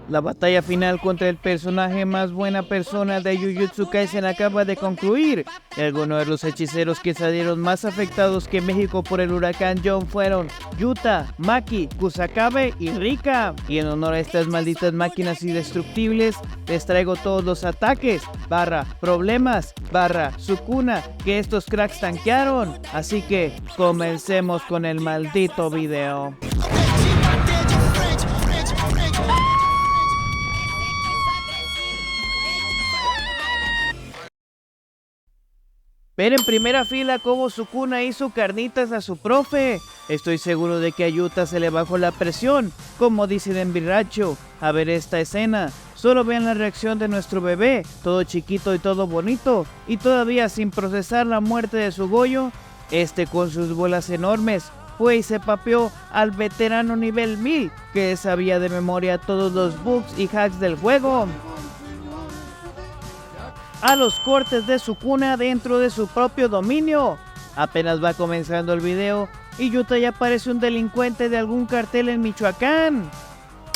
La batalla final contra el personaje más buena persona de Jujutsu Kaisen acaba de concluir. Y algunos de los hechiceros que salieron más afectados que México por el huracán John fueron Yuta, Maki, Kusakabe y Rika. Y en honor a estas malditas máquinas indestructibles, les traigo todos los ataques, problemas, Sukuna que estos cracks tanquearon. Así que comencemos con el maldito video. Ver en primera fila cómo Sukuna hizo carnitas a su profe. Estoy seguro de que a Yuta se le bajó la presión, como dicen en Birracho. A ver esta escena, solo vean la reacción de nuestro bebé, todo chiquito y todo bonito, y todavía sin procesar la muerte de su Goyo. Con sus bolas enormes fue y se papeó al veterano nivel 1000, que sabía de memoria todos los bugs y hacks del juego. A los cortes de Sukuna dentro de su propio dominio. Apenas va comenzando el video y Yuta ya parece un delincuente de algún cartel en Michoacán.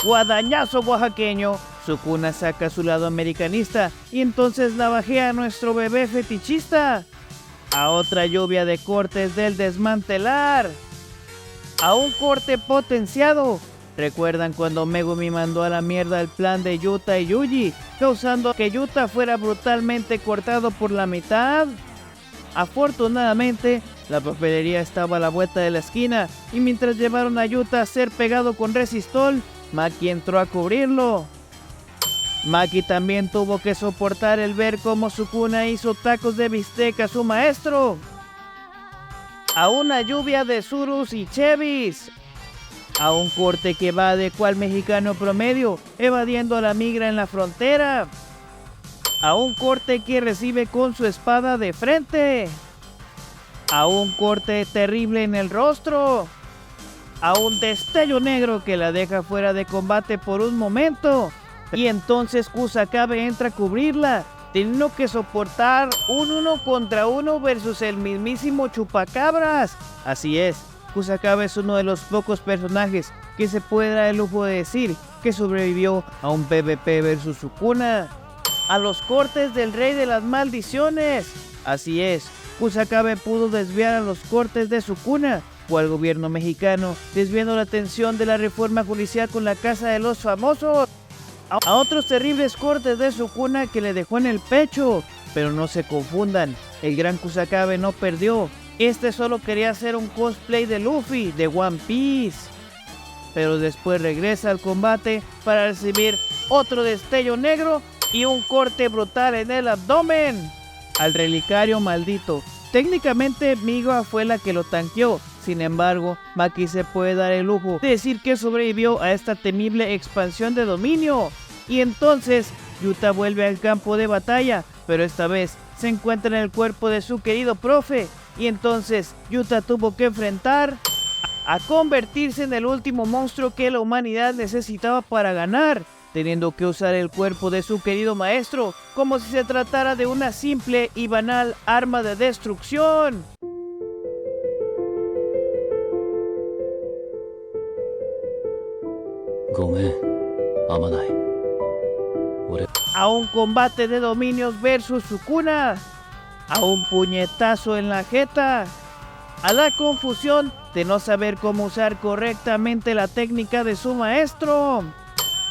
Guadañazo oaxaqueño. Sukuna saca su lado americanista y entonces navajea a nuestro bebé fetichista. A otra lluvia de cortes del desmantelar. A un corte potenciado. ¿Recuerdan cuando Megumi mandó a la mierda el plan de Yuta y Yuji, causando que Yuta fuera brutalmente cortado por la mitad? Afortunadamente, la papelería estaba a la vuelta de la esquina y mientras llevaron a Yuta a ser pegado con resistol, Maki entró a cubrirlo. Maki también tuvo que soportar el ver cómo Sukuna hizo tacos de bistec a su maestro. A una lluvia de surus y chevis. A un corte que va de cual mexicano promedio, evadiendo a la migra en la frontera. A un corte que recibe con su espada de frente. A un corte terrible en el rostro. A un destello negro que la deja fuera de combate por un momento. Y entonces Kusakabe entra a cubrirla, teniendo que soportar un 1 contra 1 versus el mismísimo chupacabras. Así es. Kusakabe es uno de los pocos personajes que se puede dar el lujo de decir que sobrevivió a un PvP versus Sukuna. A los cortes del rey de las maldiciones. Así es, Kusakabe pudo desviar a los cortes de Sukuna o al gobierno mexicano, desviando la atención de la reforma judicial con la casa de los famosos. A otros terribles cortes de Sukuna que le dejó en el pecho. Pero no se confundan, el gran Kusakabe no perdió. Solo quería hacer un cosplay de Luffy de One Piece. Pero después regresa al combate para recibir otro destello negro y un corte brutal en el abdomen. Al relicario maldito. Técnicamente Miga fue la que lo tanqueó. Sin embargo, Maki se puede dar el lujo de decir que sobrevivió a esta temible expansión de dominio. Y entonces Yuta vuelve al campo de batalla, pero esta vez se encuentra en el cuerpo de su querido profe. Y entonces Yuta tuvo que enfrentar a convertirse en el último monstruo que la humanidad necesitaba para ganar, teniendo que usar el cuerpo de su querido maestro como si se tratara de una simple y banal arma de destrucción. A un combate de dominios versus Sukuna. A un puñetazo en la jeta. A la confusión de no saber cómo usar correctamente la técnica de su maestro.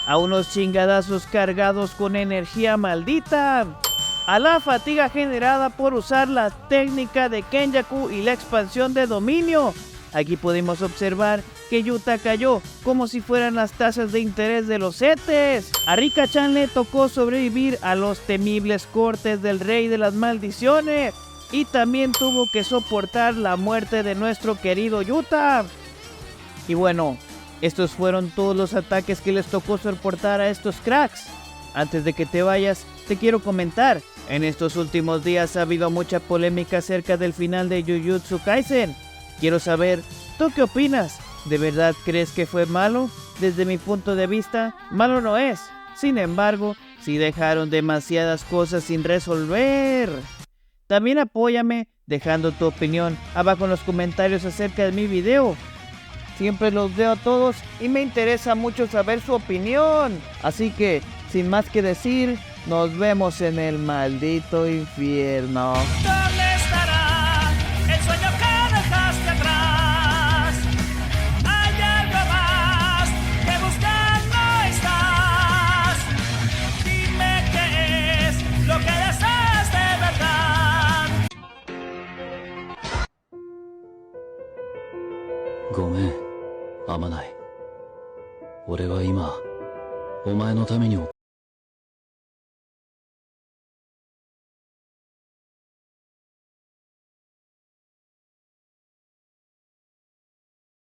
A unos chingadazos cargados con energía maldita. A la fatiga generada por usar la técnica de Kenjaku y la expansión de dominio. Aquí podemos observar que Yuta cayó como si fueran las tasas de interés de los CETES. A Rika-chan le tocó sobrevivir a los temibles cortes del rey de las maldiciones. Y también tuvo que soportar la muerte de nuestro querido Yuta. Y bueno, estos fueron todos los ataques que les tocó soportar a estos cracks. Antes de que te vayas, te quiero comentar. En estos últimos días ha habido mucha polémica acerca del final de Jujutsu Kaisen. Quiero saber, ¿tú qué opinas? ¿De verdad crees que fue malo? Desde mi punto de vista, malo no es. Sin embargo, sí dejaron demasiadas cosas sin resolver. También apóyame dejando tu opinión abajo en los comentarios acerca de mi video. siempre los veo a todos y me interesa mucho saber su opinión. Así que, sin más que decir, nos vemos en el maldito infierno. ¿Dónde estará el sueño que dejaste atrás? Hay algo más que buscando estás. Dime qué es lo que deseas de verdad. ごめん、あまない。俺は今、お前のために